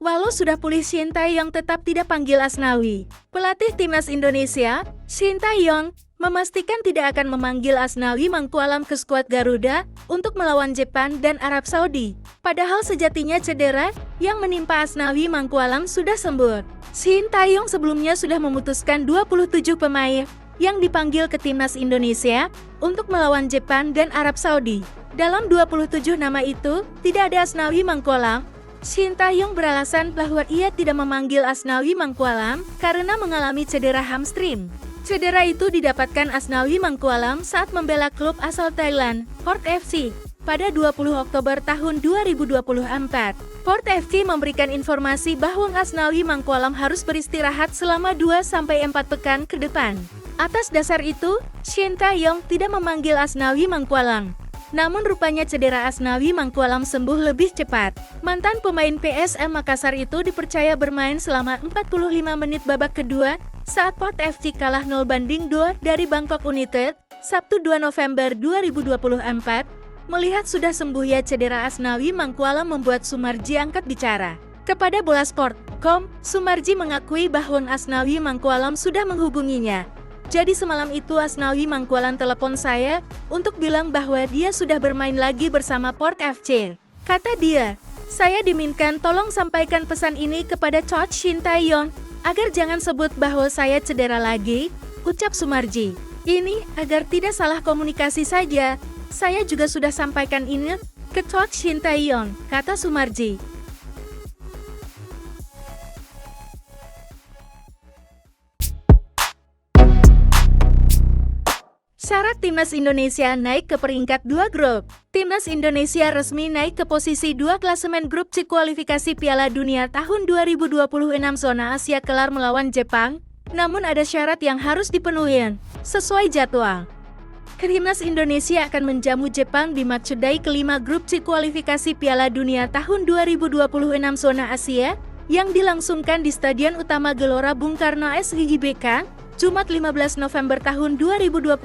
Walau sudah pulih, Shin Tae-yong tetap tidak panggil Asnawi. Pelatih timnas Indonesia, Shin Tae-yong, memastikan tidak akan memanggil Asnawi Mangkualam ke skuad Garuda untuk melawan Jepang dan Arab Saudi. Padahal sejatinya cedera yang menimpa Asnawi Mangkualam sudah sembuh. Shin Tae-yong sebelumnya sudah memutuskan 27 pemain yang dipanggil ke timnas Indonesia untuk melawan Jepang dan Arab Saudi. Dalam 27 nama itu, tidak ada Asnawi Mangkualam. Shin Tae-yong beralasan bahwa ia tidak memanggil Asnawi Mangkualam karena mengalami cedera hamstring. Cedera itu didapatkan Asnawi Mangkualam saat membela klub asal Thailand, Port FC, pada 20 Oktober tahun 2024. Port FC memberikan informasi bahwa Asnawi Mangkualam harus beristirahat selama 2-4 pekan ke depan. Atas dasar itu, Shin Tae-yong tidak memanggil Asnawi Mangkualam. Namun rupanya cedera Asnawi Mangkualam sembuh lebih cepat. Mantan pemain PSM Makassar itu dipercaya bermain selama 45 menit babak kedua saat Port FC kalah 0-2 dari Bangkok United, Sabtu 2 November 2024. Melihat sudah sembuh ya cedera Asnawi Mangkualam membuat Sumarji angkat bicara. Kepada Bolasport.com, Sumarji mengakui bahwa Asnawi Mangkualam sudah menghubunginya. Jadi semalam itu Asnawi Mangkualam telepon saya untuk bilang bahwa dia sudah bermain lagi bersama Port FC. Kata dia, saya dimintakan tolong sampaikan pesan ini kepada Coach Shin Tae-yong agar jangan sebut bahwa saya cedera lagi, ucap Sumarji. Ini agar tidak salah komunikasi saja. Saya juga sudah sampaikan ini ke Coach Shin Tae-yong, kata Sumarji. Syarat timnas Indonesia naik ke peringkat 2 grup. Timnas Indonesia resmi naik ke posisi 2 klasemen grup C kualifikasi Piala Dunia tahun 2026 zona Asia kelar melawan Jepang. Namun ada syarat yang harus dipenuhi sesuai jadwal. Timnas Indonesia akan menjamu Jepang di matchday kelima grup C kualifikasi Piala Dunia tahun 2026 zona Asia yang dilangsungkan di Stadion Utama Gelora Bung Karno SIGBK, Jumat 15 November tahun 2024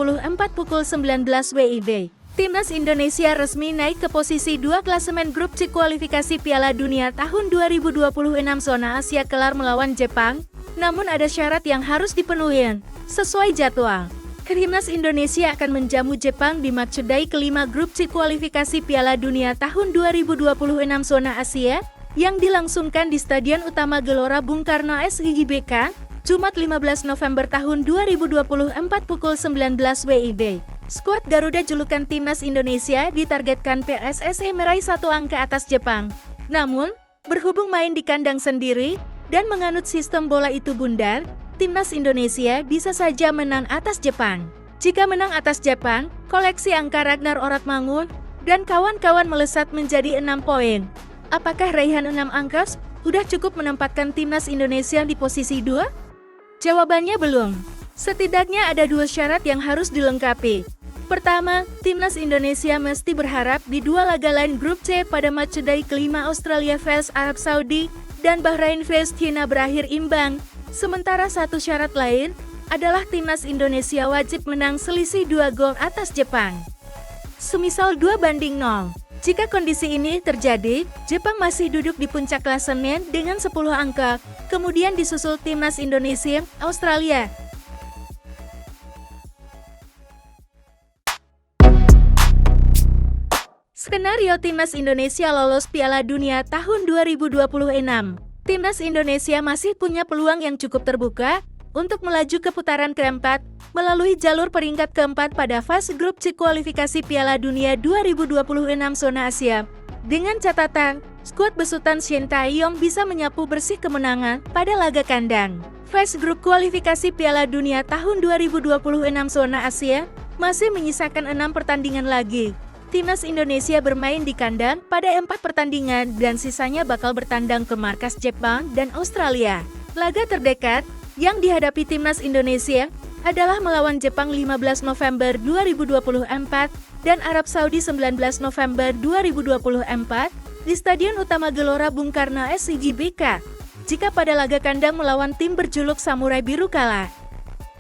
pukul 19 WIB. Timnas Indonesia resmi naik ke posisi 2 klasemen grup C kualifikasi Piala Dunia tahun 2026 zona Asia kelar melawan Jepang. Namun ada syarat yang harus dipenuhi sesuai jadwal. Timnas Indonesia akan menjamu Jepang di matchday kelima grup C kualifikasi Piala Dunia tahun 2026 zona Asia yang dilangsungkan di Stadion Utama Gelora Bung Karno SIGBK, Jumat 15 November tahun 2024 pukul 19 WIB. Skuad Garuda julukan timnas Indonesia ditargetkan PSSI meraih 1 angka atas Jepang. Namun, berhubung main di kandang sendiri dan menganut sistem bola itu bundar, timnas Indonesia bisa saja menang atas Jepang. Jika menang atas Jepang, koleksi angka Ragnar Oratmangun dan kawan-kawan melesat menjadi 6 poin. Apakah raihan 6 angka sudah cukup menempatkan timnas Indonesia di posisi 2? Jawabannya belum. Setidaknya ada 2 syarat yang harus dilengkapi. Pertama, timnas Indonesia mesti berharap di 2 laga lain grup C pada matchday kelima Australia vs Arab Saudi dan Bahrain vs China berakhir imbang. Sementara satu syarat lain adalah timnas Indonesia wajib menang selisih 2 gol atas Jepang. Semisal 2-0. Jika kondisi ini terjadi, Jepang masih duduk di puncak klasemen dengan 10 angka, kemudian disusul timnas Indonesia, Australia. Skenario timnas Indonesia lolos Piala Dunia tahun 2026. Timnas Indonesia masih punya peluang yang cukup terbuka untuk melaju ke putaran keempat melalui jalur peringkat keempat pada fase grup C kualifikasi Piala Dunia 2026 zona Asia. Dengan catatan, skuad besutan Shin Tae-yong bisa menyapu bersih kemenangan pada laga kandang. Fase grup kualifikasi Piala Dunia tahun 2026 zona Asia masih menyisakan 6 pertandingan lagi. Timnas Indonesia bermain di kandang pada 4 pertandingan dan sisanya bakal bertandang ke markas Jepang dan Australia. Laga terdekat yang dihadapi timnas Indonesia adalah melawan Jepang 15 November 2024 dan Arab Saudi 19 November 2024 di Stadion Utama Gelora Bung Karno SIGBK. Jika pada laga kandang melawan tim berjuluk Samurai Biru kalah,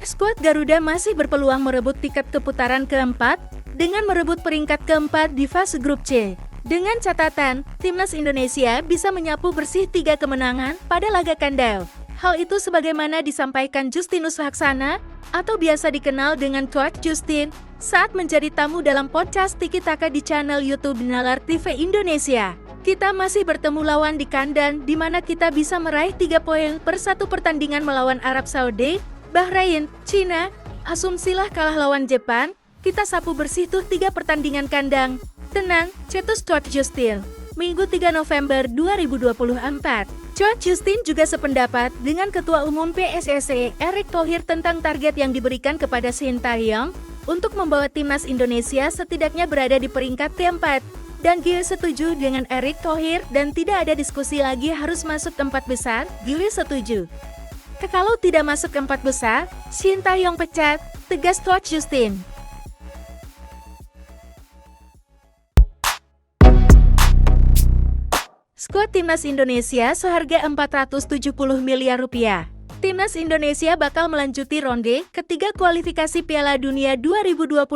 skuad Garuda masih berpeluang merebut tiket ke putaran keempat dengan merebut peringkat keempat di fase grup C. Dengan catatan, timnas Indonesia bisa menyapu bersih 3 kemenangan pada laga kandang. Hal itu sebagaimana disampaikan Justinus Laksana, atau biasa dikenal dengan Coach Justin, saat menjadi tamu dalam podcast Tiki Taka di channel YouTube Nalar TV Indonesia. Kita masih bertemu lawan di kandang, di mana kita bisa meraih 3 poin per 1 pertandingan melawan Arab Saudi, Bahrain, Cina. Asumsilah kalah lawan Jepang, kita sapu bersih tuh 3 pertandingan kandang. Tenang, cetus Coach Justin. Minggu 3 November 2024. Coach Justin juga sependapat dengan Ketua Umum PSSI Erick Thohir tentang target yang diberikan kepada Shin Tae-yong untuk membawa timnas Indonesia setidaknya berada di peringkat keempat. Dan Gil setuju dengan Erick Thohir dan tidak ada diskusi lagi harus masuk ke 4 besar. Gil setuju. Kalau tidak masuk ke 4 besar, Shin Tae-yong pecat, tegas Coach Justin. Skuad Timnas Indonesia seharga 470 miliar rupiah. Timnas Indonesia bakal melanjuti ronde ketiga kualifikasi Piala Dunia 2026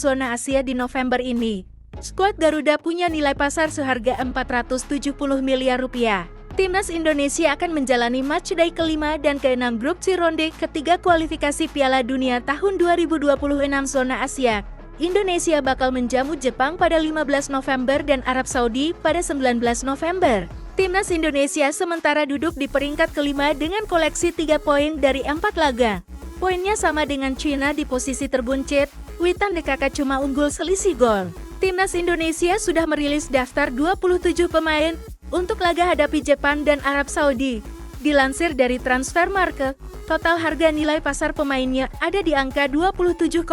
zona Asia di November ini. Skuad Garuda punya nilai pasar seharga 470 miliar rupiah. Timnas Indonesia akan menjalani matchday kelima dan keenam grup C ronde ketiga kualifikasi Piala Dunia tahun 2026 zona Asia. Indonesia bakal menjamu Jepang pada 15 November dan Arab Saudi pada 19 November. Timnas Indonesia sementara duduk di peringkat kelima dengan koleksi 3 poin dari 4 laga. Poinnya sama dengan Cina di posisi terbuncit, Witan DKK cuma unggul selisih gol. Timnas Indonesia sudah merilis daftar 27 pemain untuk laga hadapi Jepang dan Arab Saudi. Dilansir dari Transfermarkt, total harga nilai pasar pemainnya ada di angka 27,48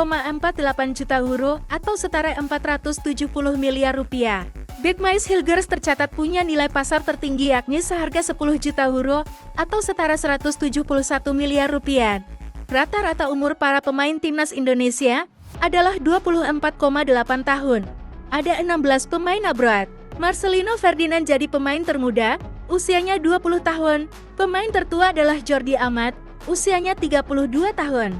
juta euro atau setara 470 miliar rupiah. Bekmais Hilgers tercatat punya nilai pasar tertinggi yakni seharga 10 juta euro atau setara 171 miliar rupiah. Rata-rata umur para pemain timnas Indonesia adalah 24,8 tahun. Ada 16 pemain abroad. Marcelino Ferdinand jadi pemain termuda, usianya 20 tahun. Pemain tertua adalah Jordi Amat, usianya 32 tahun.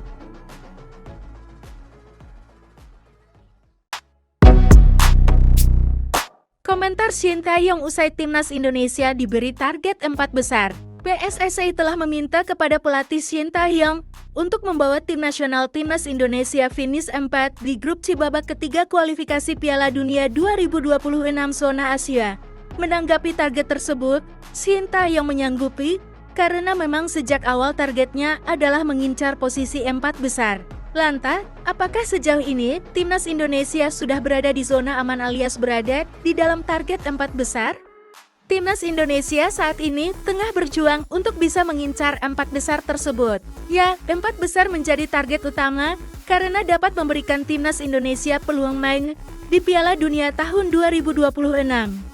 Komentar Shin Tae-yong usai timnas Indonesia diberi target 4 besar. PSSI telah meminta kepada pelatih Shin Tae-yong untuk membawa tim nasional timnas Indonesia finish 4 di grup C babak ketiga kualifikasi Piala Dunia 2026 zona Asia. Menanggapi target tersebut, Shin Tae-yong menyanggupi karena memang sejak awal targetnya adalah mengincar posisi 4 besar. Lantas, apakah sejauh ini timnas Indonesia sudah berada di zona aman alias berada di dalam target 4 besar? Timnas Indonesia saat ini tengah berjuang untuk bisa mengincar 4 besar tersebut. Ya, 4 besar menjadi target utama karena dapat memberikan timnas Indonesia peluang main di Piala Dunia tahun 2026.